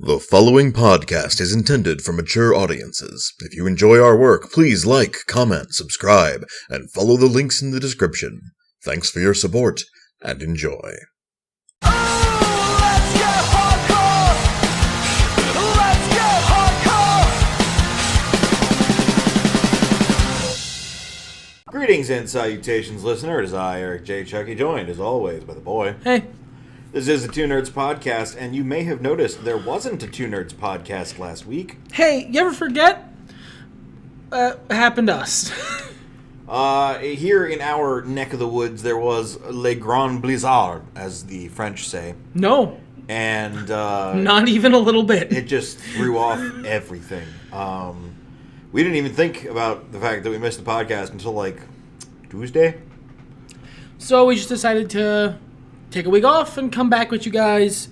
The following podcast is intended for mature audiences. If you enjoy our work, please like, comment, subscribe, and follow the links in the description. Thanks for your support, and enjoy. Greetings and salutations, listener. It is I, Eric J. Chucky, joined as always by the boy. Hey. This is the Two Nerds Podcast, and you may have noticed there wasn't a Two Nerds Podcast last week. Hey, you ever forget? Happened to us. Here in our neck of the woods, there was Le Grand Blizzard, as the French say. No. And, not even a little bit. It just threw off everything. We didn't even think about the fact that we missed the podcast until, like, Tuesday. So we just decided to take a week off and come back with you guys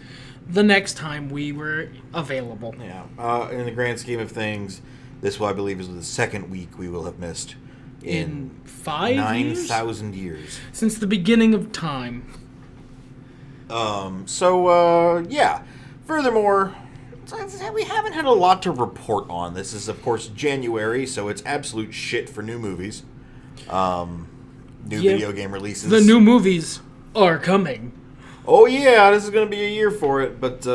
the next time we were available. Yeah. In the grand scheme of things, this will, I believe, is the second week we will have missed in 9,000 years. Since the beginning of time. Yeah. Furthermore, we haven't had a lot to report on. This is, of course, January, so it's absolute shit for new movies. Video game releases. The new movies are coming. Oh, yeah, this is going to be a year for it, but,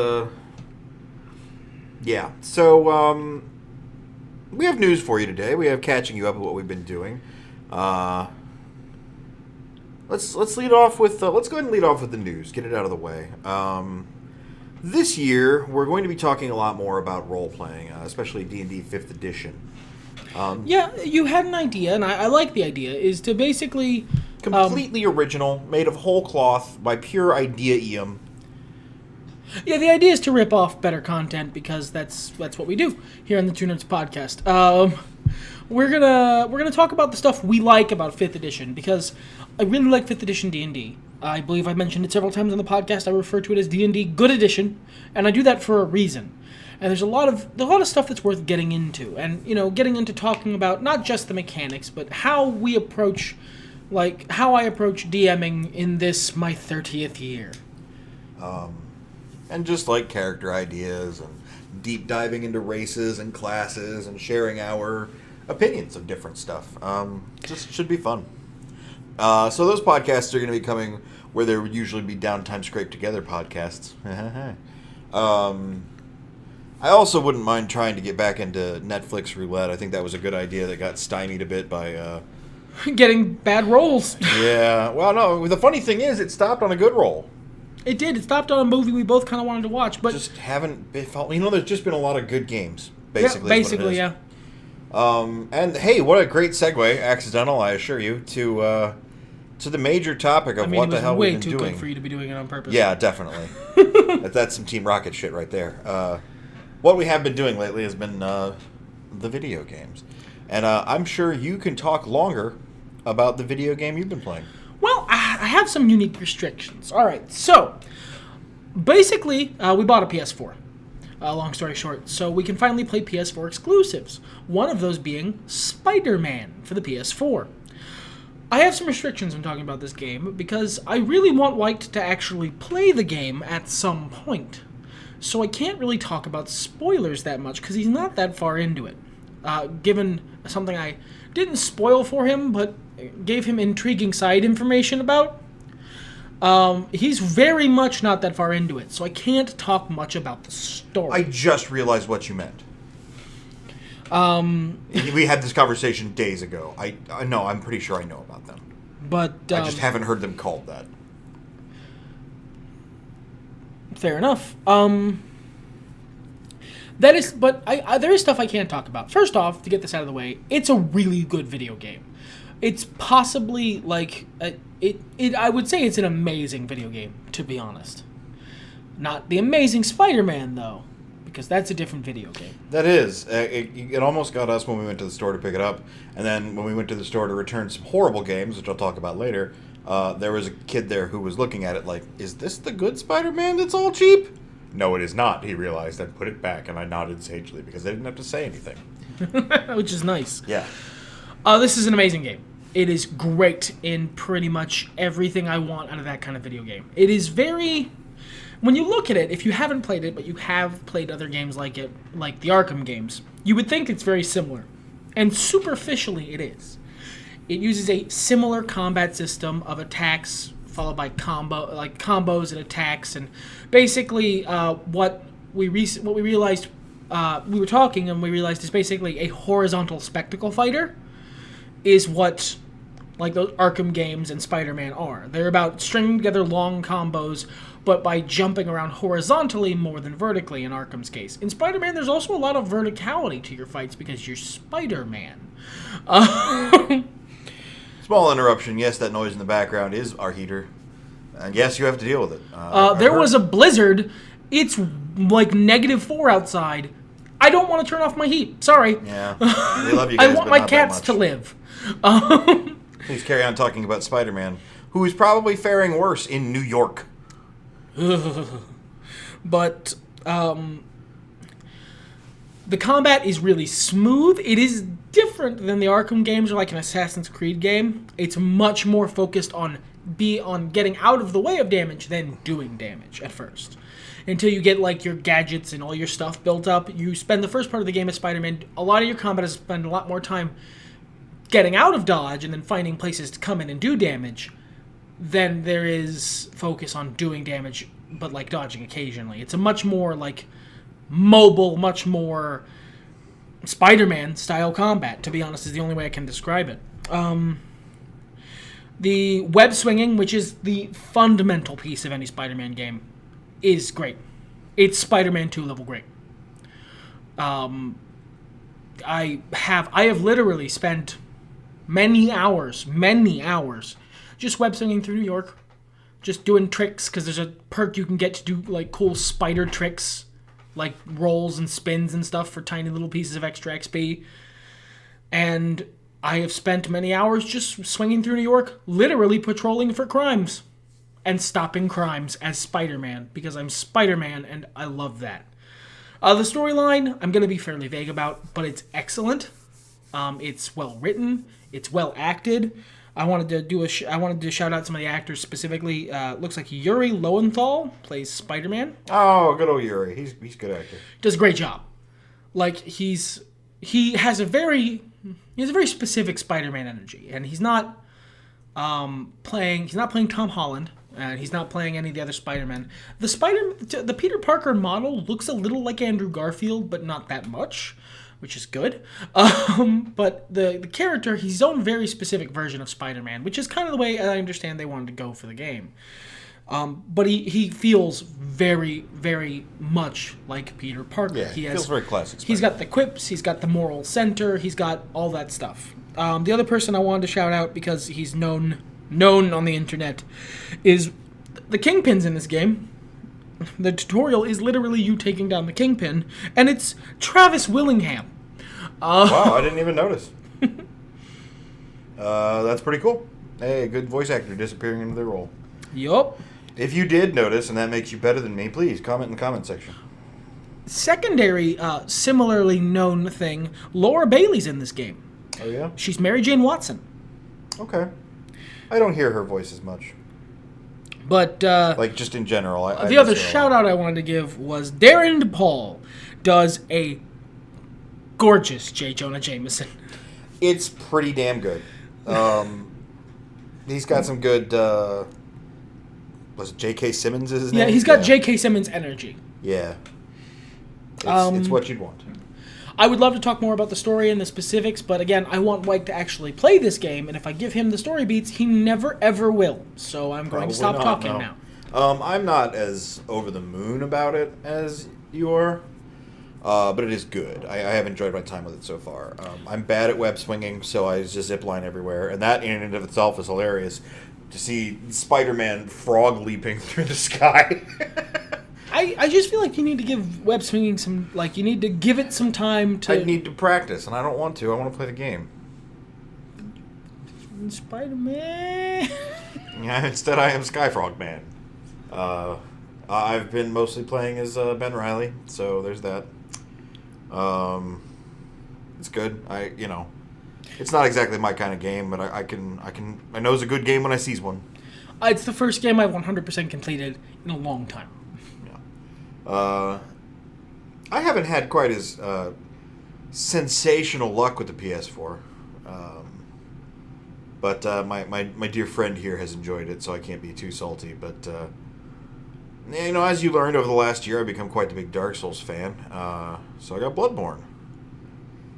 yeah. So, we have news for you today. We have catching you up with what we've been doing. Let's lead off with, let's go ahead and lead off with the news. Get it out of the way. This year, we're going to be talking a lot more about role-playing, especially D&D 5th edition. Yeah, you had an idea, and I like the idea, is to basically completely original, made of whole cloth, by pure idea-ium. Yeah, the idea is to rip off better content, because that's what we do here on the Two Nerds Podcast. We're gonna talk about the stuff we like about 5th edition, because I really like 5th edition D&D. I believe I mentioned it several times on the podcast. I refer to it as D&D Good Edition, and I do that for a reason. And there's a lot of stuff that's worth getting into, and getting into talking about not just the mechanics, but how we approach, how I approach DMing in this my 30th year. And just like character ideas and deep diving into races and classes and sharing our opinions of different stuff. Just should be fun. So those podcasts are going to be coming where there would usually be Downtime Scraped Together podcasts. I also wouldn't mind trying to get back into Netflix roulette. I think that was a good idea that got stymied a bit by getting bad rolls. Yeah. Well, no, the funny thing is it stopped on a good roll. It did. It stopped on a movie we both kind of wanted to watch, but just haven't been felt. There's just been a lot of good games, basically. Yeah, basically, yeah. And hey, what a great segue, accidental, I assure you, to the major topic of what the hell we've been doing. It was way too good for you to be doing it on purpose. Yeah, definitely. That's some Team Rocket shit right there. What we have been doing lately has been the video games. And I'm sure you can talk longer about the video game you've been playing. Well, I have some unique restrictions. All right, so basically, we bought a PS4. Long story short, so we can finally play PS4 exclusives. One of those being Spider-Man for the PS4. I have some restrictions when talking about this game because I really want White to actually play the game at some point. So I can't really talk about spoilers that much because he's not that far into it. Given something I didn't spoil for him, but gave him intriguing side information about, he's very much not that far into it, so I can't talk much about the story. I just realized what you meant. We had this conversation days ago. I know, I'm pretty sure I know about them. But I just haven't heard them called that. Fair enough. There is stuff I can't talk about. First off, to get this out of the way, it's a really good video game. It's possibly I would say it's an amazing video game, to be honest. Not the Amazing Spider-Man though, because that's a different video game. That is. It almost got us when we went to the store to pick it up, and then when we went to the store to return some horrible games, which I'll talk about later. There was a kid there who was looking at it like, is this the good Spider-Man that's all cheap? No, it is not, he realized, and put it back, and I nodded sagely because I didn't have to say anything. Which is nice. Yeah. This is an amazing game. It is great in pretty much everything I want out of that kind of video game. It is very, when you look at it, if you haven't played it, but you have played other games like it, like the Arkham games, you would think it's very similar. And superficially, it is. It uses a similar combat system of attacks followed by combos and attacks, and basically what we realized we were talking and we realized is basically a horizontal spectacle fighter is what like those Arkham games and Spider-Man are. They're about stringing together long combos, but by jumping around horizontally more than vertically in Arkham's case. In Spider-Man, there's also a lot of verticality to your fights because you're Spider-Man. Small interruption. Yes, that noise in the background is our heater. And yes, you have to deal with it. There was a blizzard. It's like -4 outside. I don't want to turn off my heat. Sorry. Yeah. We love you guys, I want but my not cats that to much. live. Please carry on talking about Spider-Man, who is probably faring worse in New York. But the combat is really smooth. It is different than the Arkham games or like an Assassin's Creed game. It's much more focused on getting out of the way of damage than doing damage at first. Until you get like your gadgets and all your stuff built up. You spend the first part of the game as Spider-Man. A lot of your combat is spend a lot more time getting out of dodge and then finding places to come in and do damage than there is focus on doing damage but like dodging occasionally. It's a much more like mobile, much more Spider-Man style combat, to be honest, is the only way I can describe it. The web swinging, which is the fundamental piece of any Spider-Man game, is great. It's Spider-Man 2 level great. I have literally spent many hours just web swinging through New York, just doing tricks, because there's a perk you can get to do like cool spider tricks, like rolls and spins and stuff for tiny little pieces of extra XP. And I have spent many hours just swinging through New York, literally patrolling for crimes and stopping crimes as Spider-Man, because I'm Spider-Man and I love that. The storyline, I'm going to be fairly vague about, but it's excellent. It's well written. It's well acted. I wanted to shout out some of the actors specifically. Looks like Yuri Lowenthal plays Spider-Man. Oh, good old Yuri. He's a good actor. Does a great job. Like he has a very specific Spider-Man energy, and he's not playing Tom Holland, and he's not playing any of the other Spider-Men. The Peter Parker model looks a little like Andrew Garfield, but not that much, which is good. But the character, he's his own very specific version of Spider-Man, which is kind of the way I understand they wanted to go for the game. But he feels very, very much like Peter Parker. Yeah, he feels very classic Spider-Man. He's got the quips, he's got the moral center, he's got all that stuff. The other person I wanted to shout out, because he's known on the internet, is the Kingpin's in this game. The tutorial is literally you taking down the Kingpin, and it's Travis Willingham. Wow, I didn't even notice. That's pretty cool. Hey, a good voice actor disappearing into their role. Yup. If you did notice, and that makes you better than me, please comment in the comment section. Secondary, similarly known thing, Laura Bailey's in this game. Oh, yeah? She's Mary Jane Watson. Okay. I don't hear her voice as much. But, like, just in general. The other shout-out I wanted to give was Darren DePaul does a gorgeous J. Jonah Jameson. It's pretty damn good. He's got some good, was it J.K. Simmons is his name? Yeah, he's got J.K. Simmons energy. Yeah. It's what you'd want. I would love to talk more about the story and the specifics, but again, I want Mike to actually play this game, and if I give him the story beats, he never ever will. So I'm going to stop talking now. I'm not as over the moon about it as you are, but it is good. I have enjoyed my time with it so far. I'm bad at web swinging, so I just zipline everywhere, and that in and of itself is hilarious. To see Spider-Man frog leaping through the sky. I just feel like you need to give web swinging you need to give it some time to... I need to practice, and I don't want to. I want to play the game. Spider-Man... Yeah, instead I am Skyfrog Man. I've been mostly playing as Ben Reilly, so there's that. It's good. It's not exactly my kind of game, but I know it's a good game when I sees one. It's the first game I've 100% completed in a long time. I haven't had quite as sensational luck with the PS4. But my dear friend here has enjoyed it, so I can't be too salty. But, as you learned over the last year, I've become quite the big Dark Souls fan. So I got Bloodborne.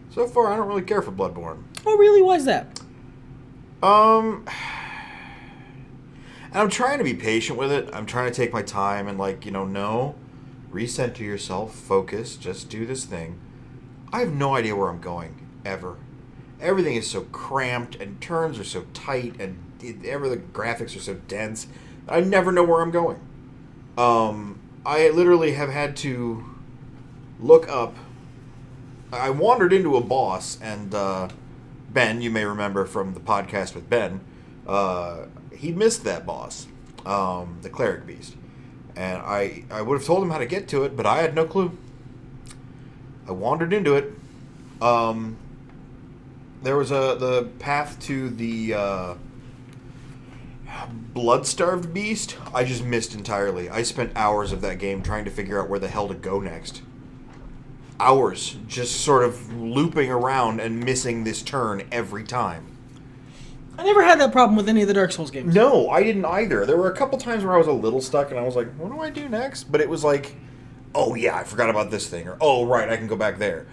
So far, I don't really care for Bloodborne. Oh, really? Why is that? And I'm trying to be patient with it. I'm trying to take my time and, no, recenter yourself, focus, just do this thing. I have no idea where I'm going, ever. Everything is so cramped, and turns are so tight, and the graphics are so dense. I never know where I'm going. I literally have had to look up. I wandered into a boss, and Ben, you may remember from the podcast with Ben, he missed that boss, the cleric beast. And I would have told him how to get to it, but I had no clue. I wandered into it. There was the path to the blood-starved beast. I just missed entirely. I spent hours of that game trying to figure out where the hell to go next. Hours just sort of looping around and missing this turn every time. I never had that problem with any of the Dark Souls games. No, I didn't either. There were a couple times where I was a little stuck and I was like, what do I do next? But it was like, oh yeah, I forgot about this thing. Or, oh right, I can go back there.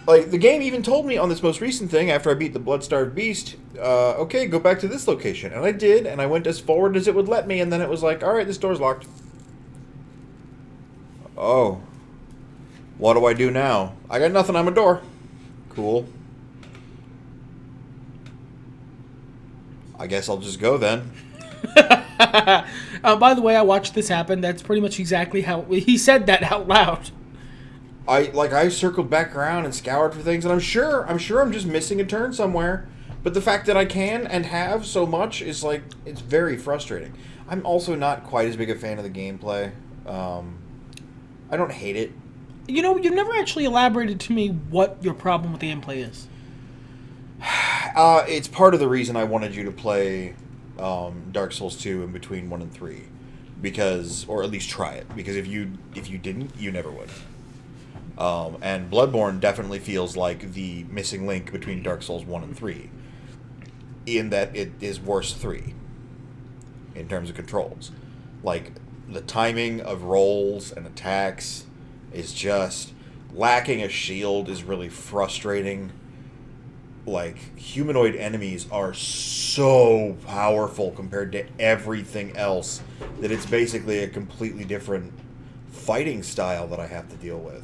Like, the game even told me on this most recent thing, after I beat the Blood-Starved Beast, okay, go back to this location. And I did, and I went as forward as it would let me, and then it was like, alright, this door's locked. Oh. What do I do now? I got nothing, I'm a door. Cool. I guess I'll just go then. By the way, I watched this happen. That's pretty much exactly how he said that out loud. I circled back around and scoured for things, and I'm sure I'm just missing a turn somewhere. But the fact that I can and have so much is it's very frustrating. I'm also not quite as big a fan of the gameplay. I don't hate it. You never actually elaborated to me what your problem with the gameplay is. It's part of the reason I wanted you to play Dark Souls 2 in between 1 and 3. Or at least try it. Because if you didn't, you never would. And Bloodborne definitely feels like the missing link between Dark Souls 1 and 3. In that it is worse 3. In terms of controls. Like, the timing of rolls and attacks is just... Lacking a shield is really frustrating. Like, humanoid enemies are so powerful compared to everything else that it's basically a completely different fighting style that I have to deal with.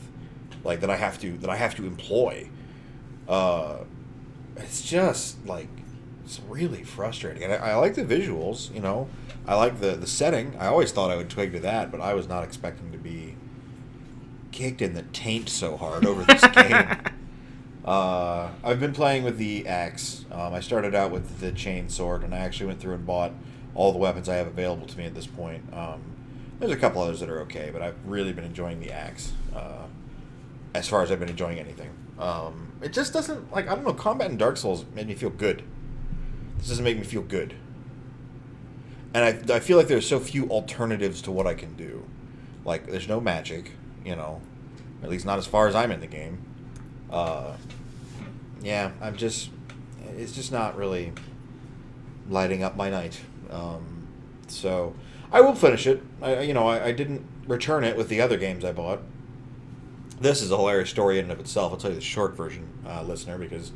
Like, that I have to employ. It's just, it's really frustrating. And I like the visuals, I like the setting. I always thought I would twig to that, but I was not expecting to be kicked in the taint so hard over this game. I've been playing with the axe. I started out with the chain sword, and I actually went through and bought all the weapons I have available to me at this point. There's a couple others that are okay, but I've really been enjoying the axe. As far as I've been enjoying anything. It just doesn't, I don't know, combat in Dark Souls made me feel good. This doesn't make me feel good. And I feel like there's so few alternatives to what I can do. Like, there's no magic, at least not as far as I'm in the game. Yeah, it's just not really lighting up my night. So, I will finish it. I didn't return it with the other games I bought. This is a hilarious story in and of itself. I'll tell you the short version, listener, because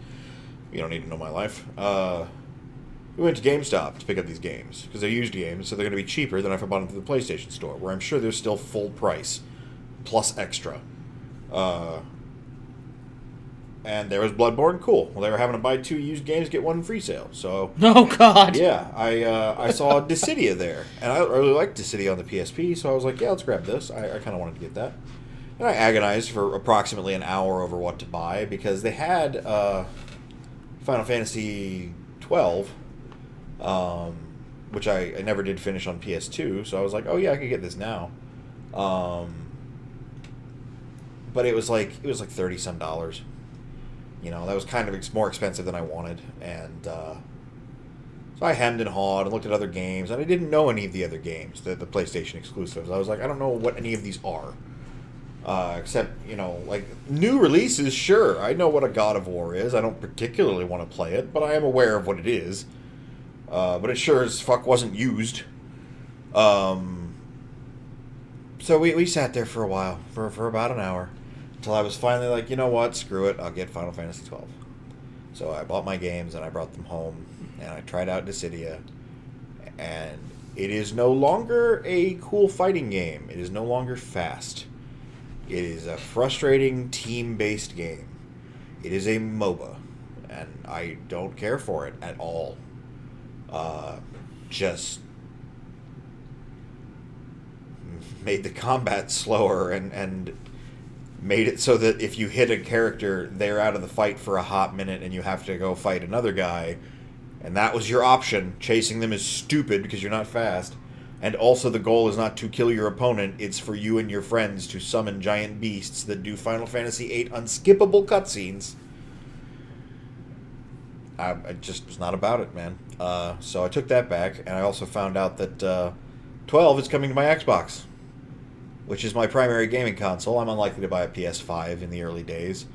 you don't need to know my life. We went to GameStop to pick up these games, because they're used games, so they're going to be cheaper than if I bought them through the PlayStation Store, where I'm sure they're still full price, plus extra. And there was Bloodborne. Cool. Well, they were having to buy 2 used games, get 1 free sale. So, oh God. Yeah, I saw Dissidia there, and I really liked Dissidia on the PSP, so I was like, yeah, let's grab this. I kind of wanted to get that. And I agonized for approximately an hour over what to buy, because they had Final Fantasy 12, which I never did finish on PS2, so I was like, oh yeah, I could get this now. But it was like $30-some. That was kind of more expensive than I wanted, and so I hemmed and hawed and looked at other games, and I didn't know any of the other games, the PlayStation exclusives. I was like, I don't know what any of these are. Except, like, new releases, sure. I know what a God of War is. I don't particularly want to play it, but I am aware of what it is. But it sure as fuck wasn't used. So we sat there for a while, for about an hour, until I was finally like, you know what, screw it, I'll get Final Fantasy XII. So I bought my games, and I brought them home, and I tried out Dissidia, and it is no longer a cool fighting game. It is no longer fast. It is a frustrating team-based game. It is a MOBA, and I don't care for it at all. Just made the combat slower and made it so that if you hit a character, they're out of the fight for a hot minute and you have to go fight another guy. And that was your option. Chasing them is stupid because you're not fast. And also the goal is not to kill your opponent, it's for you and your friends to summon giant beasts that do Final Fantasy VIII unskippable cutscenes. I just was not about it, man. So I took that back, and I also found out that 12 is coming to my Xbox, which is my primary gaming console. I'm unlikely to buy a PS5 in the early days,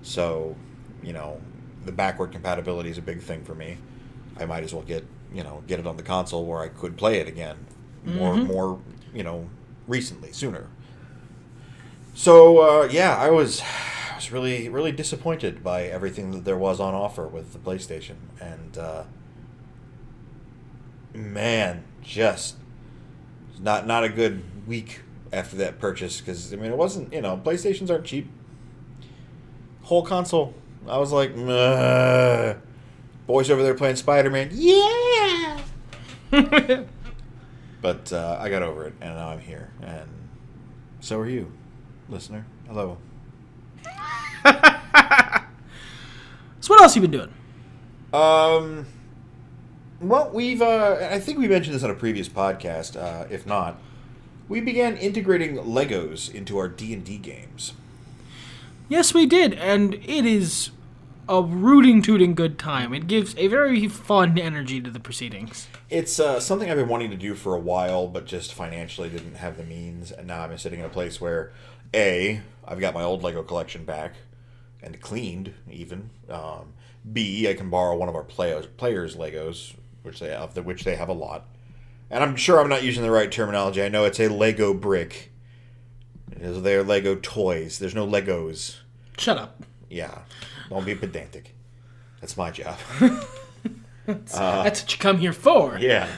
so, the backward compatibility is a big thing for me. I might as well get it on the console where I could play it again more recently, sooner. So, I was really, really disappointed by everything that there was on offer with the PlayStation. And, man, just not a good week after that purchase. Because, it wasn't, PlayStations aren't cheap. Whole console. I was like, boys over there playing Spider-Man. Yeah! But I got over it, and now I'm here. And so are you, listener. Hello. So what else have you been doing? Well, we've I think we mentioned this on a previous podcast. If not, we began integrating Legos into our D&D games. Yes, we did, and it is a rooting-tooting good time. It gives a very fun energy to the proceedings. It's something I've been wanting to do for a while, but just financially didn't have the means, and now I'm sitting in a place where, A, I've got my old Lego collection back, and cleaned, even. B, I can borrow one of our players' Legos, which they have a lot. And I'm sure I'm not using the right terminology. I know it's a Lego brick. They're Lego toys. There's no Legos. Shut up. Yeah. Don't be pedantic. That's my job. That's what you come here for. Yeah.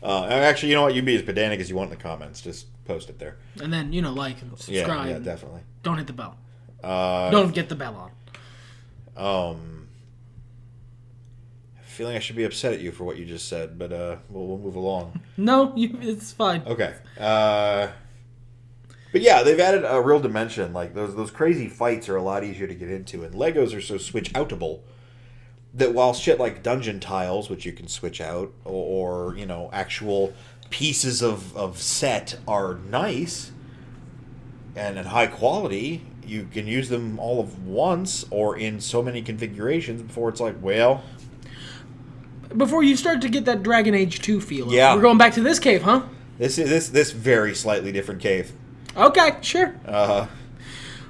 Actually, you know what? You be as pedantic as you want in the comments. Just post it there. And then, like and subscribe. Yeah, definitely. Don't hit the bell. Don't get the bell on. Feeling I should be upset at you for what you just said, but we'll move along. No, it's fine. Okay. But yeah, they've added a real dimension. Like those crazy fights are a lot easier to get into, and Legos are so switch outable that while shit like dungeon tiles, which you can switch out, or actual pieces of set are nice and at high quality, you can use them all of once or in so many configurations before it's like, well... Before you start to get that Dragon Age 2 feel. Yeah. We're going back to this cave, huh? This very slightly different cave. Okay, sure.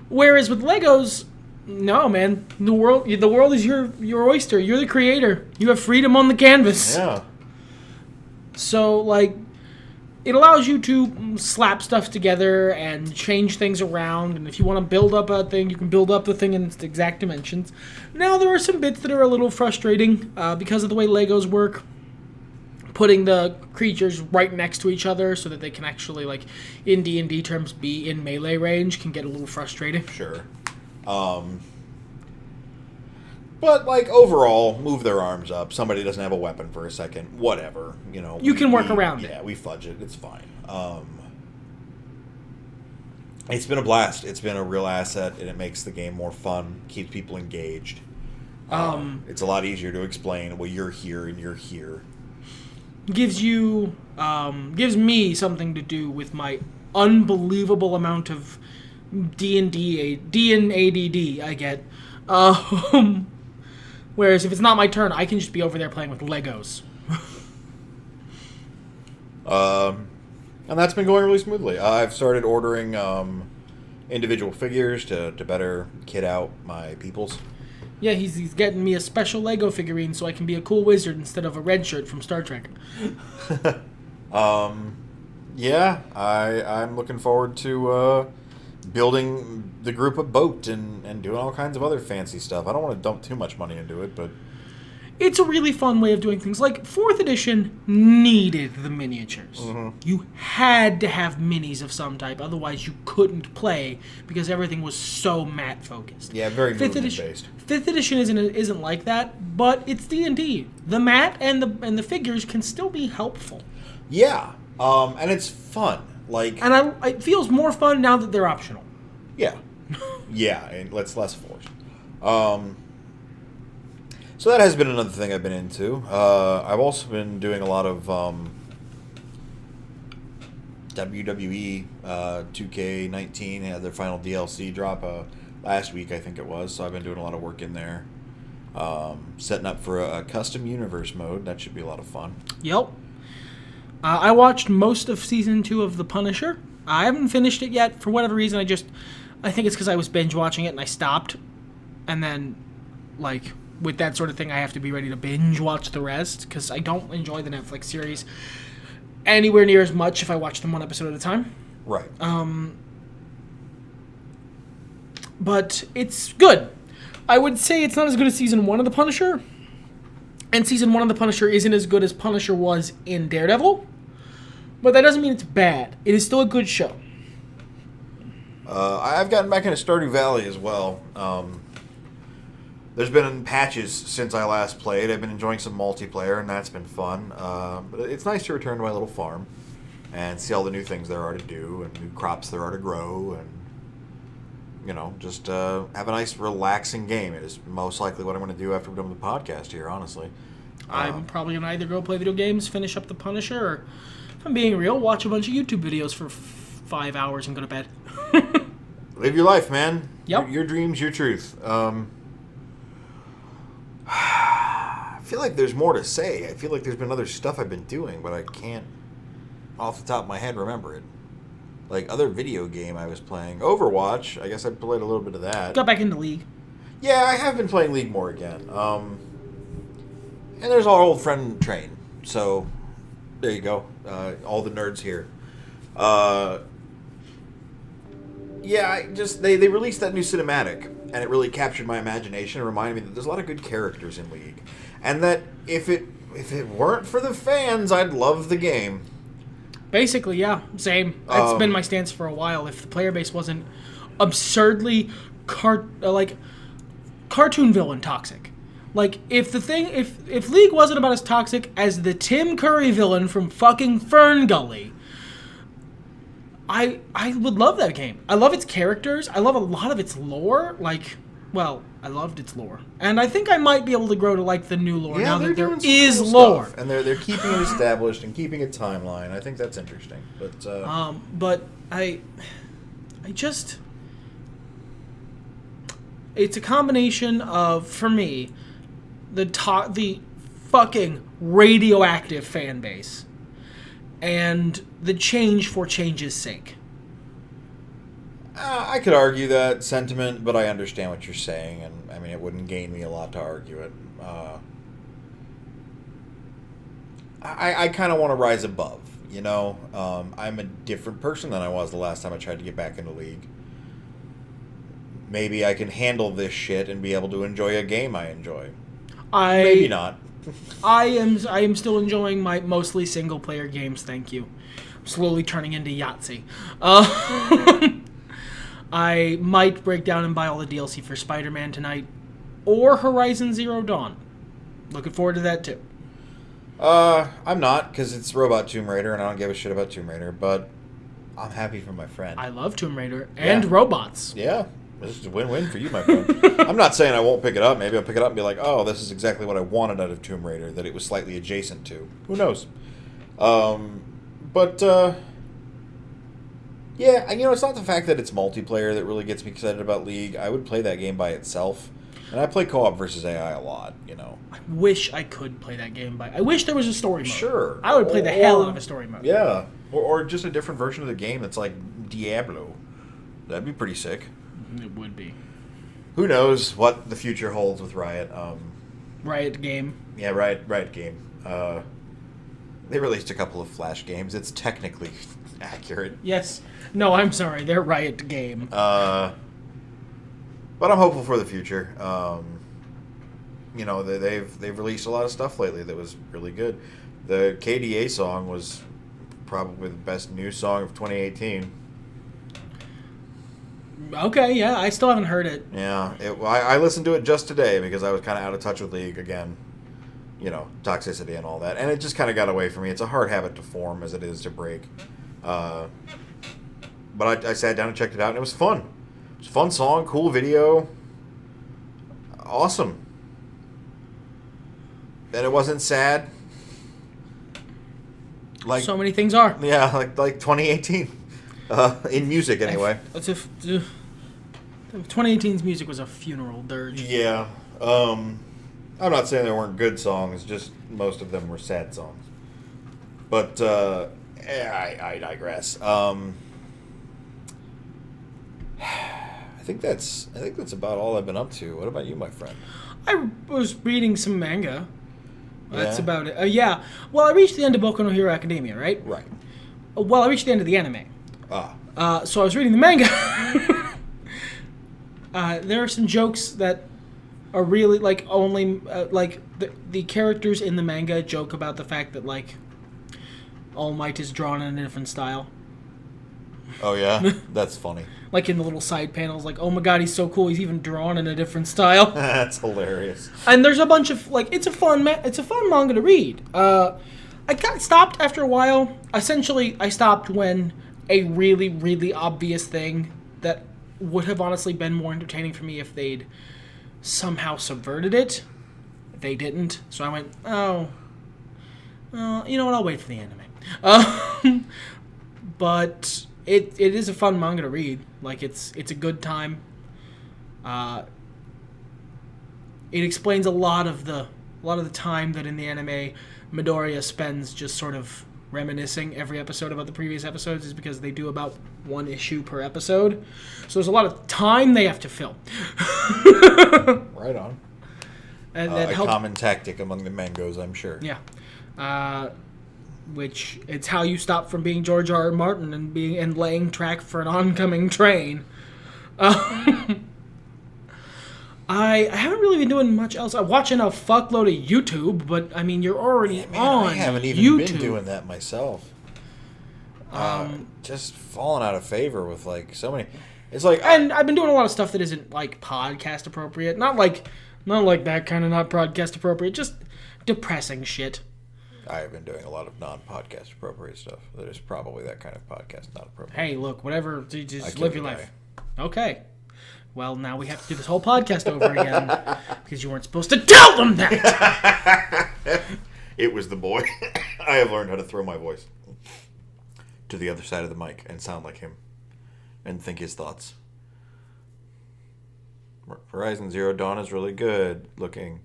Whereas with Legos, no, man. The world is your oyster. You're the creator. You have freedom on the canvas. Yeah. So, it allows you to slap stuff together and change things around. And if you want to build up a thing, you can build up the thing in its exact dimensions. Now, there are some bits that are a little frustrating because of the way Legos work. Putting the creatures right next to each other so that they can actually, in D&D terms, be in melee range can get a little frustrating. Sure. But, overall, move their arms up. Somebody doesn't have a weapon for a second. Whatever. You can work around it. Yeah, we fudge it. It's fine. It's been a blast. It's been a real asset, and it makes the game more fun. Keeps people engaged. It's a lot easier to explain, well, you're here and you're here. Gives me something to do with my unbelievable amount of D&D ADD I get. Whereas if it's not my turn, I can just be over there playing with Legos. And that's been going really smoothly. I've started ordering individual figures to better kit out my peoples. Yeah, he's getting me a special Lego figurine so I can be a cool wizard instead of a red shirt from Star Trek. Yeah, I'm looking forward to building the group a boat and doing all kinds of other fancy stuff. I don't want to dump too much money into it, but It's a really fun way of doing things. Like, 4th edition needed the miniatures. Mm-hmm. You had to have minis of some type, otherwise you couldn't play because everything was so matte focused. yeah, very 5th movement edition, based. 5th edition isn't like that, but it's D&D. The matte and the figures can still be helpful. Yeah, and it's fun. Like, And it feels more fun now that they're optional. yeah, yeah, and it's less forced. So that has been another thing I've been into. I've also been doing a lot of WWE 2K19 had their final DLC drop last week, I think it was. So I've been doing a lot of work in there, setting up for a custom universe mode. That should be a lot of fun. Yep. I watched most of Season 2 of The Punisher. I haven't finished it yet. For whatever reason, I think it's because I was binge watching it and I stopped. And then, like, with that sort of thing, I have to be ready to binge watch the rest because I don't enjoy the Netflix series anywhere near as much if I watch them one episode at a time. Right. But it's good. I would say it's not as good as Season 1 of The Punisher. And Season 1 of The Punisher isn't as good as Punisher was in Daredevil. But that doesn't mean it's bad. It is still a good show. I've gotten back into Stardew Valley as well. There's been patches since I last played. I've been enjoying some multiplayer, and that's been fun. But it's nice to return to my little farm and see all the new things there are to do and new crops there are to grow and, you know, just have a nice, relaxing game. It is most likely what I'm going to do after we're done with the podcast here, honestly. I'm probably going to either go play video games, finish up The Punisher, or, if I'm being real, watch a bunch of YouTube videos for 5 hours and go to bed. Live your life, man. Yep. Your dreams, your truth. I feel like there's more to say. I feel like there's been other stuff I've been doing, but I can't, off the top of my head, remember it. Like, other video game I was playing. Overwatch. I guess I played a little bit of that. Got back into League. Yeah, I have been playing League more again. And there's our old friend Train. So, there you go. All the nerds here. Yeah, they released that new cinematic, and it really captured my imagination and reminded me that there's a lot of good characters in League. And that if it weren't for the fans, I'd love the game. Basically, yeah. Same. That's been my stance for a while. If the player base wasn't absurdly cartoon villain toxic. Like, if League wasn't about as toxic as the Tim Curry villain from fucking Fern Gully, I would love that game. I love its characters. I love a lot of its lore. Like, well, I loved its lore. And I think I might be able to grow to like the new lore now that there is cool lore. Stuff. And they're keeping it established and keeping a timeline. I think that's interesting. But I just... It's a combination of, for me, the fucking radioactive fan base and the change for change's sake. I could argue that sentiment, but I understand what you're saying, and I mean, it wouldn't gain me a lot to argue it. I kind of want to rise above, you know? I'm a different person than I was the last time I tried to get back into League. Maybe I can handle this shit and be able to enjoy a game I enjoy. Maybe not. I am still enjoying my mostly single player games, thank you. I'm slowly turning into Yahtzee. I might break down and buy all the DLC for Spider-Man tonight, or Horizon Zero Dawn. Looking forward to that too. I'm not, because it's Robot Tomb Raider, and I don't give a shit about Tomb Raider, but I'm happy for my friend. I love Tomb Raider and robots. Yeah, this is a win-win for you, my friend. I'm not saying I won't pick it up. Maybe I'll pick it up and be like, oh, this is exactly what I wanted out of Tomb Raider, that it was slightly adjacent to. Who knows? Yeah, and you know, it's not the fact that it's multiplayer that really gets me excited about League. I would play that game by itself. And I play co-op versus AI a lot, you know. I wish I could play that game I wish there was a story mode. Sure. I would play the hell out of a story mode. Yeah. Or just a different version of the game that's like Diablo. That'd be pretty sick. It would be. Who knows what the future holds with Riot? Riot game. Yeah, Riot game. They released a couple of Flash games. It's technically accurate. Yes. No, I'm sorry. They're Riot game. But I'm hopeful for the future. You know, they've released a lot of stuff lately that was really good. The KDA song was probably the best new song of 2018. Okay, yeah, I still haven't heard it. Yeah, I listened to it just today because I was kind of out of touch with League again. You know, toxicity and all that. And it just kind of got away from me. It's a hard habit to form as it is to break. But I sat down and checked it out, and it was fun. It was a fun song, cool video. Awesome. And it wasn't sad. Like So many things are. Yeah, like 2018. In music, anyway. 2018's music was a funeral dirge. Yeah. I'm not saying there weren't good songs, just most of them were sad songs. But I digress. I think that's about all I've been up to. What about you, my friend? I was reading some manga. That's Yeah? about it. Yeah. Well, I reached the end of Boku no Hero Academia, right? Right. Well, I reached the end of the anime. Ah. So I was reading the manga. There are some jokes that are really like only like the characters in the manga joke about the fact that like All Might is drawn in a different style. Oh yeah, that's funny. Like in the little side panels, like, oh my god, he's so cool. He's even drawn in a different style. That's hilarious. And there's a bunch of like, it's a fun manga to read. I got stopped after a while. Essentially, I stopped when a really, really obvious thing that would have honestly been more entertaining for me if they'd somehow subverted it. They didn't, so I went, oh, you know what? I'll wait for the anime. But it is a fun manga to read. Like it's a good time. It explains a lot of the time that in the anime Midoriya spends just sort of reminiscing every episode about the previous episodes is because they do about one issue per episode. So there's a lot of time they have to fill. Right on. And that a helps. common tactic among the mangoes, I'm sure. Yeah. Which it's how you stop from being George R. R. Martin and laying track for an oncoming train. I haven't really been doing much else. I'm watching a fuckload of YouTube, but I mean, you're already on I haven't even YouTube. been doing that myself. Just falling out of favor with like so many. It's like, And I've been doing a lot of stuff that isn't like podcast appropriate. Not like that kind of not podcast appropriate. Just depressing shit. I have been doing a lot of non-podcast appropriate stuff. That is probably that kind of podcast not appropriate. Hey, look, whatever. You I just killed live a your guy. life. Okay. Well, now we have to do this whole podcast over again because you weren't supposed to tell them that. It was the boy. I have learned how to throw my voice to the other side of the mic and sound like him and think his thoughts. Horizon Zero Dawn is really good looking.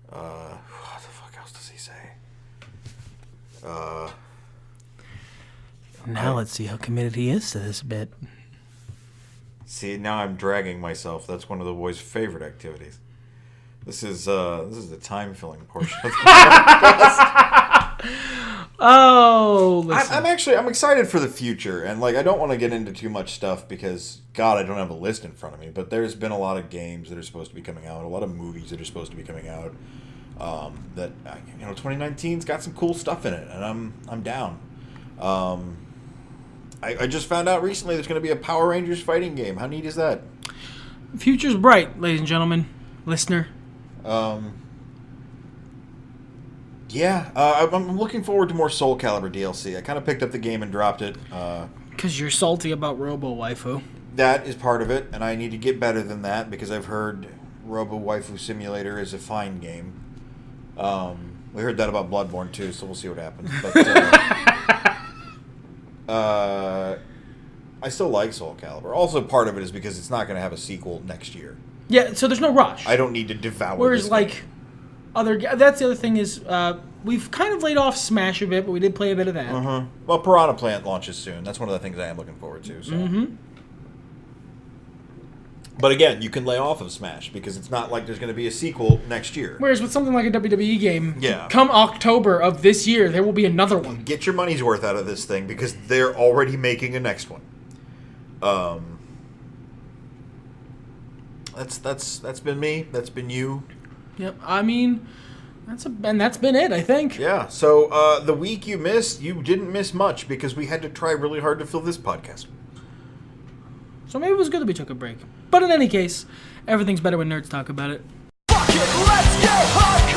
What the fuck else does he say? Now let's see how committed he is to this bit. See, now I'm dragging myself. That's one of the boys' favorite activities. This is the time-filling portion of the podcast. Oh, listen. I'm excited for the future, and like I don't want to get into too much stuff because God, I don't have a list in front of me. But there's been a lot of games that are supposed to be coming out, a lot of movies that are supposed to be coming out. That 2019's got some cool stuff in it, and I'm down. I just found out recently there's going to be a Power Rangers fighting game. How neat is that? Future's bright, ladies and gentlemen, listener. Yeah, I'm looking forward to more Soul Calibur DLC. I kind of picked up the game and dropped it. Because you're salty about Robo Waifu. That is part of it, and I need to get better than that because I've heard Robo Waifu Simulator is a fine game. We heard that about Bloodborne too, so we'll see what happens. But I still like Soul Calibur. Also, part of it is because it's not going to have a sequel next year. Yeah, so there's no rush. I don't need to devour. Whereas, this like, game. that's the other thing is, we've kind of laid off Smash a bit, but we did play a bit of that. Well, Piranha Plant launches soon. That's one of the things I am looking forward to. So. But again, you can lay off of Smash because it's not like there's going to be a sequel next year. Whereas with something like a WWE game, Yeah. come October of this year, there will be another one. Get your money's worth out of this thing because they're already making a next one. That's been me. That's been you. Yep. I mean, that's been it, I think. Yeah. So the week you missed, you didn't miss much because we had to try really hard to fill this podcast. So maybe it was good that we took a break. But in any case, everything's better when nerds talk about it. Fuck it, let's get hardcore!